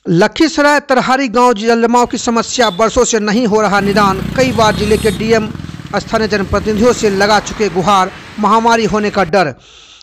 लखीसराय तरहारी गांव जलजमाव की समस्या वर्षों से नहीं हो रहा निदान। कई बार जिले के डीएम स्थानीय जनप्रतिनिधियों से लगा चुके गुहार, महामारी होने का डर।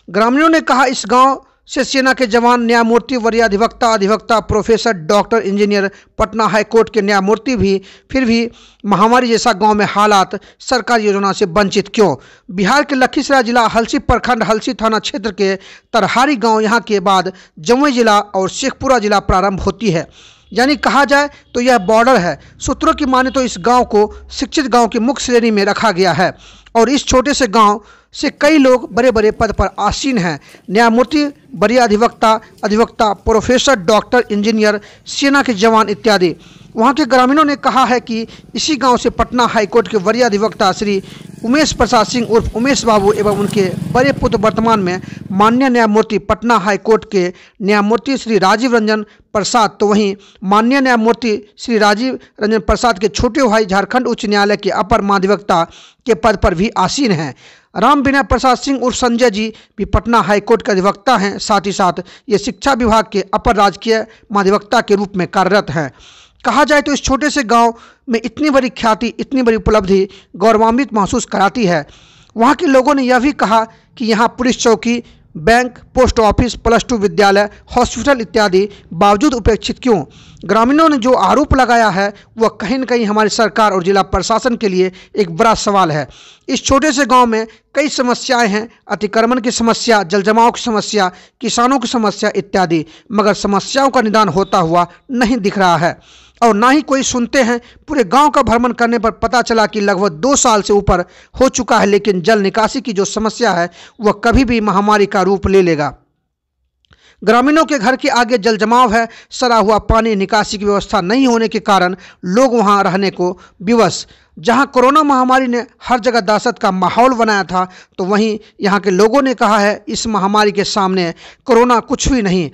ग्रामीणों ने कहा इस गांव से सेना के जवान, न्यायमूर्ति, वरीयाधिवक्ता, अधिवक्ता, professor, doctor, engineer, Patna high court के न्यायमूर्ति भी फिर भी महामारी जैसा गांव में हालात सरकारी योजना से वंचित क्यों? बिहार के लखीसराय जिला हलसी प्रखंड हलसी थाना क्षेत्र के तरहारी गांव यहां के बाद जमुई जिला और शेखपुरा जिला प्रारंभ होती है। यानी कहा जाए तो यह बॉर्डर है। सूत्रों की माने तो इस गांव को शिक्षित गांव की मुख्य श्रेणी में रखा गया है और इस छोटे से गांव से कई लोग बड़े बड़े पद पर आसीन हैं। न्यायमूर्ति, वरीयाधिवक्ता, अधिवक्ता, प्रोफेसर, डॉक्टर, इंजीनियर, सेना के जवान इत्यादि। वहां के ग्रामीणों ने कहा है कि इसी गांव से पटना हाईकोर्ट के वरीयाधिवक्ता श्री उमेश प्रसाद सिंह उर्फ उमेश बाबू एवं उनके बड़े पुत्र वर्तमान में माननीय न्यायमूर्ति पटना हाईकोर्ट के न्यायमूर्ति श्री राजीव रंजन प्रसाद, तो वहीं माननीय न्यायमूर्ति श्री राजीव रंजन प्रसाद के छोटे भाई झारखंड उच्च न्यायालय के अपर महाधिवक्ता के पद पर भी आसीन हैं। राम विनय प्रसाद सिंह उर्फ संजय जी भी पटना हाईकोर्ट के अधिवक्ता हैं। साथ ही साथ ये शिक्षा विभाग के अपर राजकीय महाधिवक्ता के रूप में कार्यरत हैं। कहा जाए तो इस छोटे से गांव में इतनी बड़ी ख्याति, इतनी बड़ी उपलब्धि गौरवान्वित महसूस कराती है। वहां के लोगों ने यह भी कहा कि यहां पुलिस चौकी, बैंक, पोस्ट ऑफिस, +2 विद्यालय, हॉस्पिटल इत्यादि बावजूद उपेक्षित क्यों? ग्रामीणों ने जो आरोप लगाया है वह कहीं न कहीं हमारी सरकार और जिला प्रशासन के लिए एक बड़ा सवाल है। इस छोटे से गांव में कई समस्याएं हैं, अतिक्रमण की समस्या, जलजमाव की समस्या, किसानों की समस्या इत्यादि, मगर समस्याओं का निदान होता हुआ नहीं दिख रहा है और ना ही कोई सुनते हैं। पूरे गांव का भ्रमण करने पर पता चला कि लगभग 2 साल से ऊपर हो चुका है, लेकिन जल निकासी की जो समस्या है वह कभी भी महामारी का रूप ले लेगा। ग्रामीणों के घर के आगे जल जमाव है, सड़ा हुआ पानी, निकासी की व्यवस्था नहीं होने के कारण लोग वहां रहने को विवश। जहां कोरोना महामारी ने हर जगह दहशत का माहौल बनाया था, तो वहीं यहां के लोगों ने कहा है इस महामारी के सामने कोरोना कुछ भी नहीं।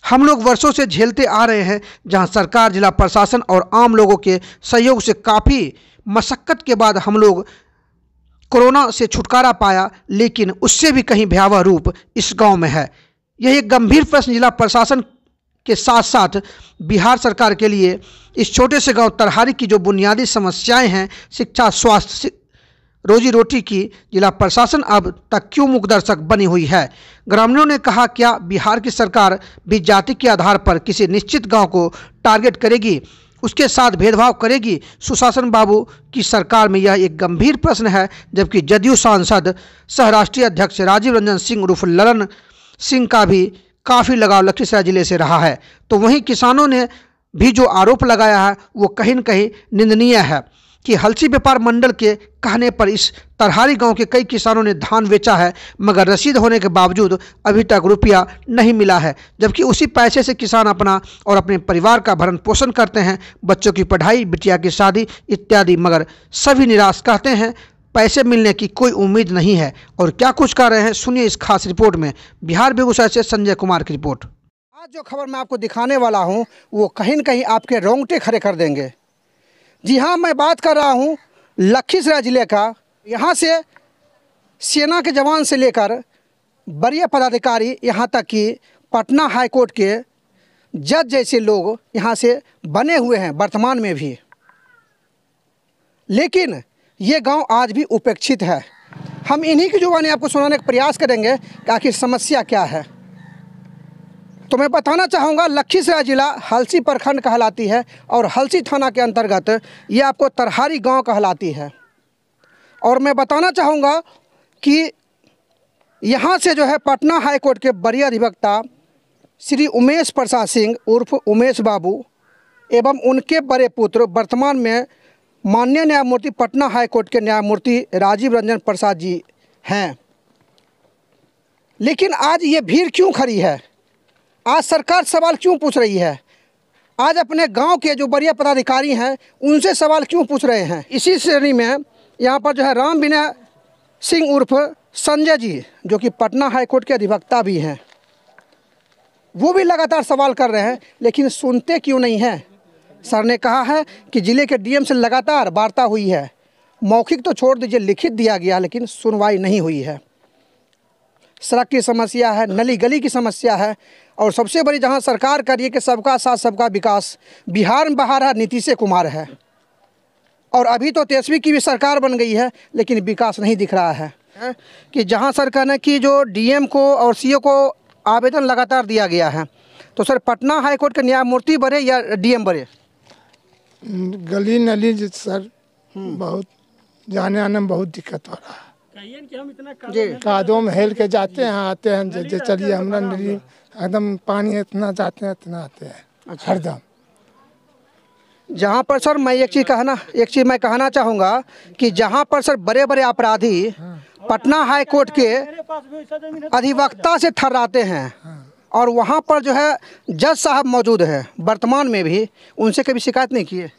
हम लोग वर्षों से झेलते आ रहे हैं, जहां सरकार, जिला प्रशासन और आम लोगों के सहयोग से काफ़ी मशक्क़त के बाद हम लोग कोरोना से छुटकारा पाया, लेकिन उससे भी कहीं भयावह रूप इस गांव में है। यह एक गंभीर प्रश्न जिला प्रशासन के साथ साथ बिहार सरकार के लिए इस छोटे से गांव तरहारी की जो बुनियादी समस्याएं हैं, शिक्षा, स्वास्थ्य, रोजी रोटी की, जिला प्रशासन अब तक क्यों मूकदर्शक बनी हुई है? ग्रामीणों ने कहा क्या बिहार की सरकार भी जाति के आधार पर किसी निश्चित गांव को टारगेट करेगी, उसके साथ भेदभाव करेगी? सुशासन बाबू की सरकार में यह एक गंभीर प्रश्न है, जबकि जदयू सांसद सह राष्ट्रीय अध्यक्ष राजीव रंजन सिंह उर्फ ललन सिंह का भी काफ़ी लगाव लखीसराय जिले से रहा है। तो वहीं किसानों ने भी जो आरोप लगाया है वो कहीं न कहीं निंदनीय है कि हलसी व्यापार मंडल के कहने पर इस तरहारी गांव के कई किसानों ने धान बेचा है, मगर रसीद होने के बावजूद अभी तक रुपया नहीं मिला है, जबकि उसी पैसे से किसान अपना और अपने परिवार का भरण पोषण करते हैं, बच्चों की पढ़ाई, बिटिया की शादी इत्यादि, मगर सभी निराश कहते हैं पैसे मिलने की कोई उम्मीद नहीं है। और क्या कुछ कर रहे हैं, सुनिए इस खास रिपोर्ट में। बिहार बेगूसराय से संजय कुमार की रिपोर्ट। आज जो खबर मैं आपको दिखाने वाला हूँ वो कहीं न कहीं आपके रोंगटे खड़े कर देंगे। जी हाँ, मैं बात कर रहा हूँ लखीसराय ज़िले का। यहाँ से सेना के जवान से लेकर वरीय पदाधिकारी, यहाँ तक कि पटना हाईकोर्ट के जज जैसे लोग यहाँ से बने हुए हैं वर्तमान में भी, लेकिन ये गांव आज भी उपेक्षित है। हम इन्हीं की जुबानी आपको सुनाने का प्रयास करेंगे कि आखिर समस्या क्या है। तो मैं बताना चाहूँगा लखीसराय जिला हलसी प्रखंड कहलाती है और हलसी थाना के अंतर्गत ये आपको तरहारी गांव कहलाती है। और मैं बताना चाहूँगा कि यहाँ से जो है पटना हाईकोर्ट के वरीय अधिवक्ता श्री उमेश प्रसाद सिंह उर्फ उमेश बाबू एवं उनके बड़े पुत्र वर्तमान में माननीय न्यायमूर्ति पटना हाईकोर्ट के न्यायमूर्ति राजीव रंजन प्रसाद जी हैं। लेकिन आज ये भीड़ क्यों खड़ी है? आज सरकार सवाल क्यों पूछ रही है? आज अपने गांव के जो वरीय पदाधिकारी हैं उनसे सवाल क्यों पूछ रहे हैं? इसी श्रेणी में यहाँ पर जो है राम विनय सिंह उर्फ संजय जी, जो कि पटना हाईकोर्ट के अधिवक्ता भी हैं, वो भी लगातार सवाल कर रहे हैं, लेकिन सुनते क्यों नहीं हैं? सर ने कहा है कि जिले के डीएम से लगातार वार्ता हुई है, मौखिक तो छोड़ दीजिए, लिखित दिया गया, लेकिन सुनवाई नहीं हुई है। सड़क की समस्या है, नली गली की समस्या है, और सबसे बड़ी जहां सरकार कर रही है कि सबका साथ सबका विकास। बिहार में बाहर है नीतीश कुमार है, और अभी तो तेजस्वी की भी सरकार बन गई है, लेकिन विकास नहीं दिख रहा है। कि जहां सर कहना कि जो डीएम को और सीओ को आवेदन लगातार दिया गया है, तो सर पटना हाईकोर्ट के न्यायमूर्ति बने या डीएम बने? गली नली सर बहुत जाने आने में बहुत दिक्कत हो रहा है। जी, कादों में हेल के जाते हैं, आते हैं, जैसे चलिए हमरा नली एकदम पानी इतना जाते हैं इतना आते हैं हरदम। जहाँ पर सर मैं एक चीज़ मैं कहना चाहूँगा कि जहाँ पर सर बड़े बड़े अपराधी पटना हाईकोर्ट के अधिवक्ता से ठहराते हैं, और वहाँ पर जो है जज साहब मौजूद है वर्तमान में भी, उनसे कभी शिकायत नहीं किए?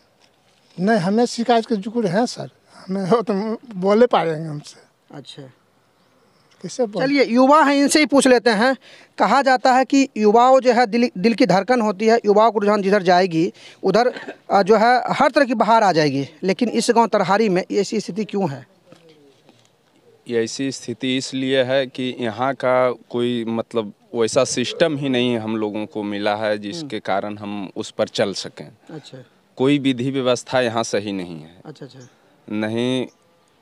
नहीं, हमें शिकायत के जुकुर है सर, हमें वो तो बोले पाएंगे हमसे। अच्छा, कैसे चलिए युवा हैं, इनसे ही पूछ लेते हैं। कहा जाता है कि युवाओं जो है दिल की धड़कन होती है, युवाओं को रुझान जिधर जाएगी उधर जो है हर तरह की बहार आ जाएगी, लेकिन इस गांव तरहारी में ऐसी स्थिति क्यों है? ऐसी स्थिति इसलिए है कि यहाँ का कोई मतलब वैसा सिस्टम ही नहीं हम लोगों को मिला है जिसके कारण हम उस पर चल सकें। अच्छा, कोई विधि व्यवस्था यहाँ सही नहीं है। अच्छा, नहीं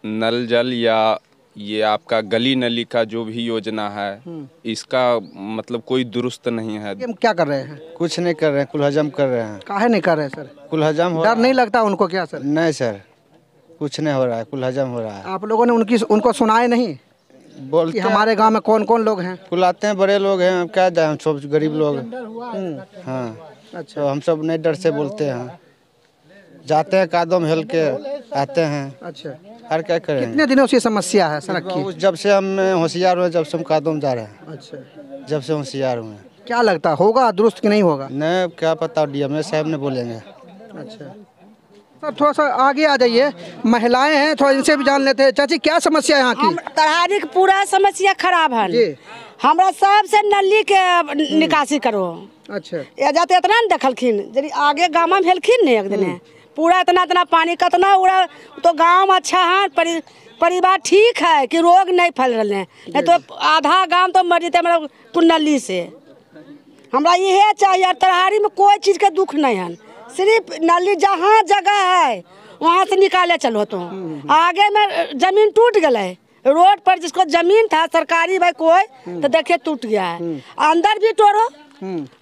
नल जल या ये आपका गली नली का जो भी योजना है इसका मतलब कोई दुरुस्त नहीं है। क्या कर रहे हैं? कुछ नहीं कर रहे हैं, कुलहजम कर रहे हैं। काहे नहीं कर रहे हैं सर? कुलहजम हो डर नहीं लगता उनको क्या सर? नहीं सर, कुछ नहीं हो रहा है, कुलहजम हो रहा है। आप लोगों ने उनको सुनाए नहीं बोलते कि हमारे गांव में कौन कौन लोग हैं? बुलाते हैं, बड़े लोग हैं, क्या जाए हम सब गरीब लोग। हाँ, अच्छा, तो हम सब नहीं डर से बोलते हैं, जाते हैं कादों में हिल के आते हैं। अच्छा, और क्या करें? कितने दिनों से समस्या है सड़क की? जब से हम होशियार हुए, जब से हम कादों में जा रहे हैं, अच्छा, जब से होशियार हुए। क्या लगता होगा दुरुस्त कि नहीं होगा? नहीं, क्या पता, डीएम साहब ने बोलेंगे। अच्छा सर, थोड़ा सा आगे आ जाइए, महिलाएं हैं, थोड़ा इनसे भी जान लेते हैं। चाची, क्या समस्या है यहाँ की? तरहारी की पूरा समस्या खराब है। हमरा सबसे नली के निकासी करो। अच्छा, ये जाते इतना न देखलखिन, यदि आगे गाँव में भेलखिन ने एक दिन पूरा इतना पानी कतना उड़ा, तो गाँव अच्छा है, परिवार ठीक है कि रोग नहीं फैल रहे हैं, नहीं तो आधा गाँव तो मर जाते हमारा नली से। हमरा यह चाहिए, तरहारी में कोई चीज़ का दुख नहीं है, सिर्फ नली जहाँ जगह है वहाँ से निकाले चलो। तो आगे में जमीन टूट गए, रोड पर जिसको जमीन था सरकारी भाई कोई, तो देखिए टूट गया है। अंदर भी तोड़ो,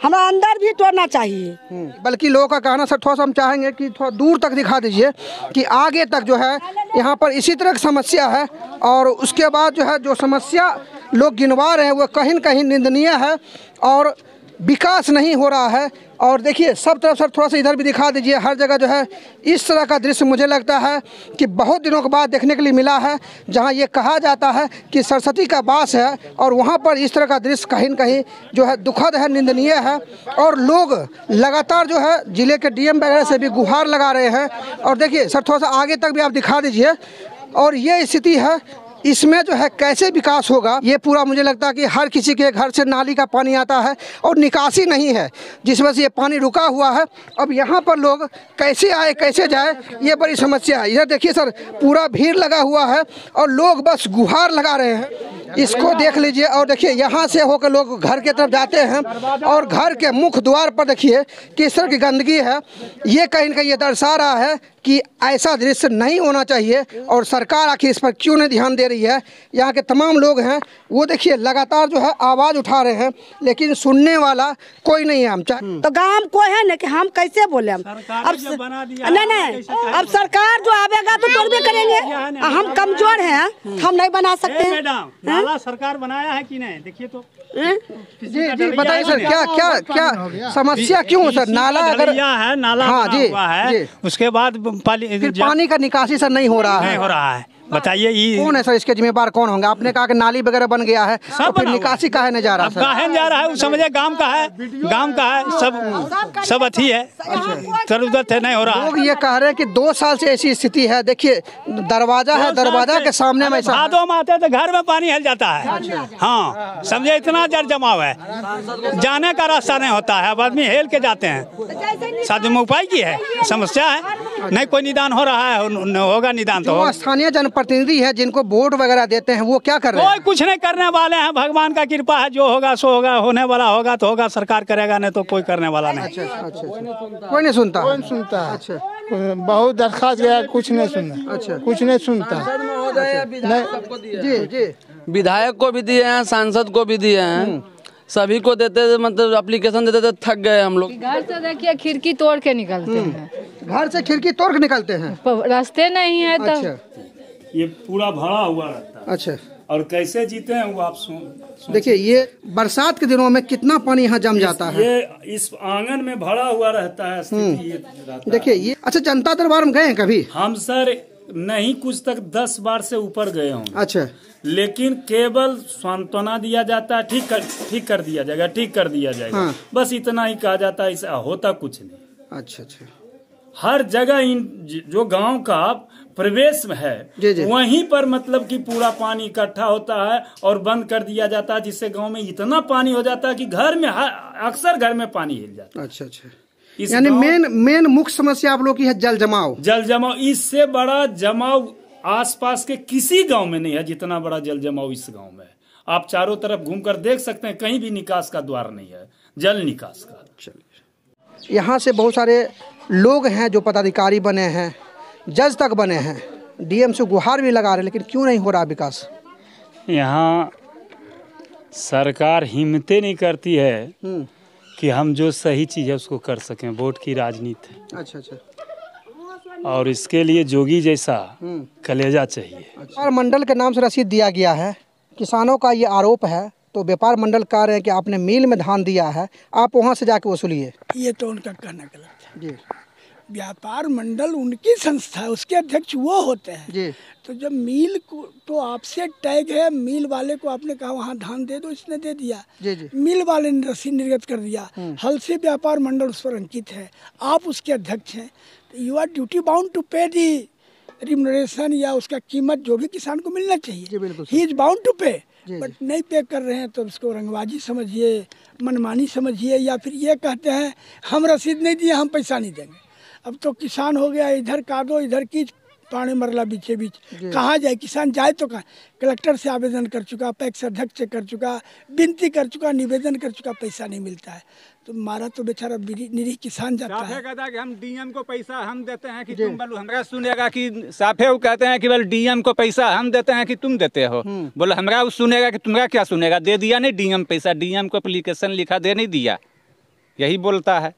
हमें अंदर भी तोड़ना चाहिए। बल्कि लोगों का कहना सर, थोड़ा सा हम चाहेंगे कि थोड़ा दूर तक दिखा दीजिए कि आगे तक जो है यहाँ पर इसी तरह की समस्या है, और उसके बाद जो है जो समस्या लोग गिनवा रहे हैं वो कहीं न कहीं निंदनीय है, और विकास नहीं हो रहा है। और देखिए सब तरफ सर, थोड़ा सा इधर भी दिखा दीजिए, हर जगह जो है इस तरह का दृश्य मुझे लगता है कि बहुत दिनों के बाद देखने के लिए मिला है, जहां ये कहा जाता है कि सरस्वती का वास है, और वहां पर इस तरह का दृश्य कहीं न कहीं जो है दुखद है, निंदनीय है। और लोग लगातार जो है जिले के डीएम वगैरह से भी गुहार लगा रहे हैं। और देखिए सर, थोड़ा सा आगे तक भी आप दिखा दीजिए, और ये स्थिति है, इसमें जो है कैसे विकास होगा? ये पूरा मुझे लगता है कि हर किसी के घर से नाली का पानी आता है और निकासी नहीं है, जिस वजह से ये पानी रुका हुआ है। अब यहाँ पर लोग कैसे आए कैसे जाए, ये बड़ी समस्या है। इधर देखिए सर, पूरा भीड़ लगा हुआ है और लोग बस गुहार लगा रहे हैं, इसको देख लीजिए। और देखिए यहाँ से होकर लोग घर की तरफ जाते हैं, और घर के मुख्य द्वार पर देखिए किस तरह की गंदगी है। ये कहीं न कहीं ये दर्शा रहा है कि ऐसा दृश्य नहीं होना चाहिए, और सरकार आखिर इस पर क्यों नहीं ध्यान दे रही है। यहाँ के तमाम लोग हैं वो देखिए लगातार जो है आवाज़ उठा रहे हैं, लेकिन सुनने वाला कोई नहीं है। हम तो गाँव कोई है ना कि हम कैसे बोले? अब नहीं, अब सरकार जो आवेगा तो तोड़बे करेंगे। हम कमजोर हैं, हम नहीं बना सकते। नाला सरकार बनाया है कि नहीं? देखिए तो जी बताइए सर, क्या समस्या क्यों है सर? नाला अगर है, नाला हुआ है, उसके बाद पानी का निकासी सर नहीं हो रहा है। बताइए कौन है सर इसके जिम्मेदार, कौन होंगे? आपने कहा कि नाली वगैरह बन गया है, तो फिर निकासी काहे नहीं जा रहा? काहे नहीं जा रहा है? वो समझे गांव का है, सब अच्छी है, सर उधर थे नहीं हो रहा। लोग ये कह रहे हैं कि 2 साल से ऐसी स्थिति है। देखिए दरवाजा है, दरवाजा के सामने में भादों में आते तो घर में पानी हिल जाता है। हाँ समझे, इतना जल जमाव है, जाने का रास्ता नहीं होता है, अब आदमी हेल के जाते हैं। साधु में उपाय की है, समस्या है। नहीं कोई निदान हो रहा है, होगा निदान तो जो स्थानीय जनप्रतिनिधि है जिनको वोट वगैरह देते हैं वो क्या कर रहे हैं? कोई कुछ नहीं करने वाले हैं। भगवान का कृपा है, जो होगा सो होगा, होने वाला होगा तो होगा, सरकार करेगा, नहीं तो कोई करने वाला नहीं। अच्छा, कोई नहीं सुनता? कौन सुनता है? अच्छा, बहुत दरखास्त गया, कुछ नहीं सुनना। अच्छा, कुछ नहीं सुनता। जी जी, विधायक को भी दिए हैं, सांसद को भी दिए हैं, सभी को देते थे, मतलब एप्लीकेशन देते थे, थक गए हम लोग। घर से देखिए खिड़की तोड़ के निकलते हैं, घर से खिड़की तोड़ के निकलते हैं, रास्ते नहीं है तो। अच्छा, ये पूरा भरा हुआ रहता है। अच्छा, और कैसे जीते हैं वो आप देखिए ये बरसात के दिनों में कितना पानी यहाँ जम जाता है। ये इस आंगन में भरा हुआ रहता है, स्थिति ये रहता देखिए ये। अच्छा, जनता दरबार में गए हैं कभी? हम सर नहीं, कुछ तक 10 बार से ऊपर गए हों। अच्छा, लेकिन केवल सांत्वना दिया जाता है, ठीक कर दिया जाएगा, ठीक कर दिया जाएगा। हाँ। बस इतना ही कहा जाता है, इससे होता कुछ नहीं। अच्छा अच्छा, हर जगह इन जो गांव का प्रवेश में है जी। वहीं पर मतलब कि पूरा पानी इकट्ठा होता है और बंद कर दिया जाता है, जिससे गांव में इतना पानी हो जाता है कि घर में अक्सर घर में पानी हिल जाता है। अच्छा अच्छा, यानी मेन मुख्य समस्या आप लोग की है जल जमाव। इससे बड़ा जमाव आसपास के किसी गांव में नहीं है जितना बड़ा जल जमाव इस गांव में है। आप चारों तरफ घूमकर देख सकते हैं, कहीं भी निकास का द्वार नहीं है, जल निकास का। चलिए, यहाँ से बहुत सारे लोग हैं जो पदाधिकारी बने हैं, जज तक बने हैं, डीएम से गुहार भी लगा रहे, लेकिन क्यों नहीं हो रहा विकास? यहाँ सरकार हिम्मतें नहीं करती है कि हम जो सही चीज़ है उसको कर सकें। वोट की राजनीति है। अच्छा अच्छा, और इसके लिए जोगी जैसा कलेजा चाहिए। व्यापार मंडल के नाम से रसीद दिया गया है, किसानों का ये आरोप है, तो व्यापार मंडल कह रहे हैं कि आपने मिल में धान दिया है, आप वहाँ से जाके वसूलिए। ये तो उनका कहना गलत है जी। व्यापार मंडल उनकी संस्था है, उसके अध्यक्ष वो होते हैं जी। तो जब मिल को तो आपसे टैग है, मिल वाले को आपने कहा वहाँ धान दे दो, इसने दे दिया। जी जी। मिल वाले ने रसीद निर्गत कर दिया, हल से व्यापार मंडल उस पर अंकित है, आप उसके अध्यक्ष हैं, तो you are duty bound to pay the remuneration या उसका कीमत जो भी किसान को मिलना चाहिए। ही इज बाउंड टू पे, बट नहीं पे कर रहे हैं तो उसको रंगबाजी समझिए, मनमानी समझिए, या फिर ये कहते हैं हम रसीद नहीं दिए, हम पैसा नहीं देंगे। अब तो किसान हो गया, इधर कादो इधर कीच, पानी मरला बीचे बीच, कहाँ जाए किसान? जाए तो कहाँ? कलेक्टर से आवेदन कर चुका, पैक्स अध्यक्ष से कर चुका, विनती कर चुका, निवेदन कर चुका, पैसा नहीं मिलता है। तो मारा तो बेचारा निरीह किसान जाता है। कि हम डीएम को पैसा हम देते हैं कि तुम बोलो हमरा सुनेगा, कि साफे वो कहते हैं कि बोल डीएम को पैसा हम देते हैं कि तुम देते हो। बोलो हमरा वो सुनेगा कि तुम्हारा क्या सुनेगा? दे दिया नहीं डीएम पैसा, डीएम को एप्लीकेशन लिखा, दे नहीं दिया, यही बोलता है।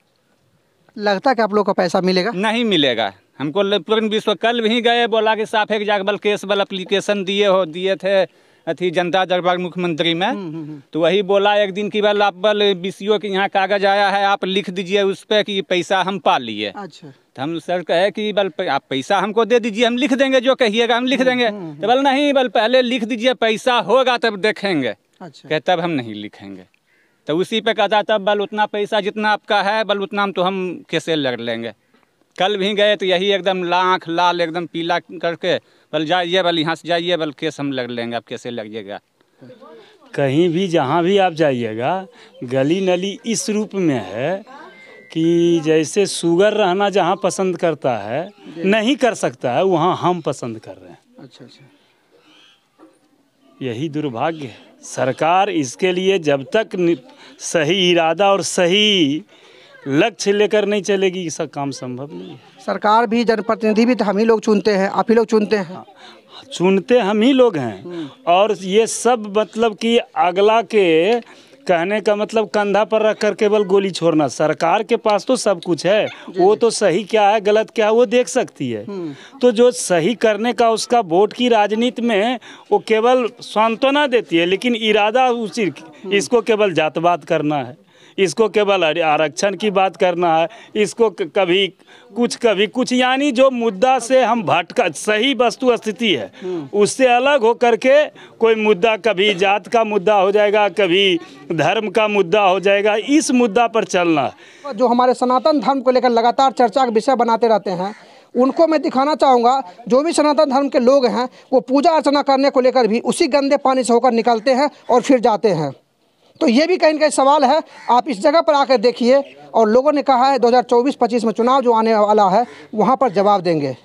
लगता है कि आप लोग का पैसा मिलेगा? नहीं मिलेगा हमको। पूर्ण विश्व कल भी गए, बोला कि साफे के जाके बल केस बल एप्लीकेशन दिए थे अथी जनता दरबार मुख्यमंत्री में, तो वही बोला एक दिन की बल आप बल बीसीओ के यहाँ कागज आया है, आप लिख दीजिए उस पर कि पैसा हम पा लिए। अच्छा। तो हम सर कहे कि बल आप पैसा हमको दे दीजिए, हम लिख देंगे, जो कहिएगा हम लिख देंगे। तो बल नहीं, बल पहले लिख दीजिए, पैसा होगा तब देखेंगे। अच्छा। कहे तब हम नहीं लिखेंगे। तो उसी पे कहता तब बल उतना पैसा जितना आपका है बल उतना तो हम कैसे लड़ लेंगे। कल भी गए तो यही एकदम आँख लाल एकदम पीला करके बल जाइए, बल यहाँ से जाइए, बल केस हम लड़ लेंगे, आप कैसे लगिएगा। कहीं भी जहाँ भी आप जाइएगा, गली नली इस रूप में है कि जैसे शुगर रहना जहाँ पसंद करता है नहीं कर सकता है, वहाँ हम पसंद कर रहे हैं। अच्छा अच्छा, यही दुर्भाग्य है। सरकार इसके लिए जब तक सही इरादा और सही लक्ष्य लेकर नहीं चलेगी, इसका काम संभव नहीं है। सरकार भी, जनप्रतिनिधि भी तो हम ही लोग चुनते हैं, आप ही लोग चुनते हैं। चुनते हम ही लोग हैं, और ये सब मतलब कि अगला के कहने का मतलब कंधा पर रख कर केवल गोली छोड़ना। सरकार के पास तो सब कुछ है, वो तो सही क्या है गलत क्या है वो देख सकती है। तो जो सही करने का उसका वोट की राजनीति में वो केवल सांत्वना देती है, लेकिन इरादा उसी इसको केवल जातवाद करना है, इसको केवल आरक्षण की बात करना है, इसको कभी कुछ, यानी जो मुद्दा से हम भटका, सही वस्तु स्थिति है उससे अलग हो करके कोई मुद्दा, कभी जात का मुद्दा हो जाएगा, कभी धर्म का मुद्दा हो जाएगा, इस मुद्दा पर चलना है। जो हमारे सनातन धर्म को लेकर लगातार चर्चा का विषय बनाते रहते हैं, उनको मैं दिखाना चाहूँगा, जो भी सनातन धर्म के लोग हैं वो पूजा अर्चना करने को लेकर भी उसी गंदे पानी से होकर निकलते हैं और फिर जाते हैं। तो ये भी कहीं ना कहीं सवाल है। आप इस जगह पर आकर देखिए, और लोगों ने कहा है 2024-25 में चुनाव जो आने वाला है वहाँ पर जवाब देंगे।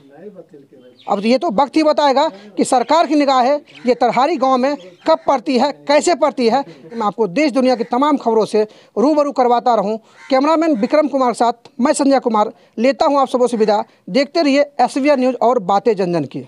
अब ये तो वक्त ही बताएगा कि सरकार की निगाहें ये तरहारी गांव में कब पड़ती है, कैसे पड़ती है। मैं आपको देश दुनिया की तमाम खबरों से रूबरू करवाता रहूं। कैमरामैन विक्रम कुमार के साथ मैं संजय कुमार लेता हूं आप सबों से विदा। देखते रहिए SVR न्यूज़ और बातें जन जन की।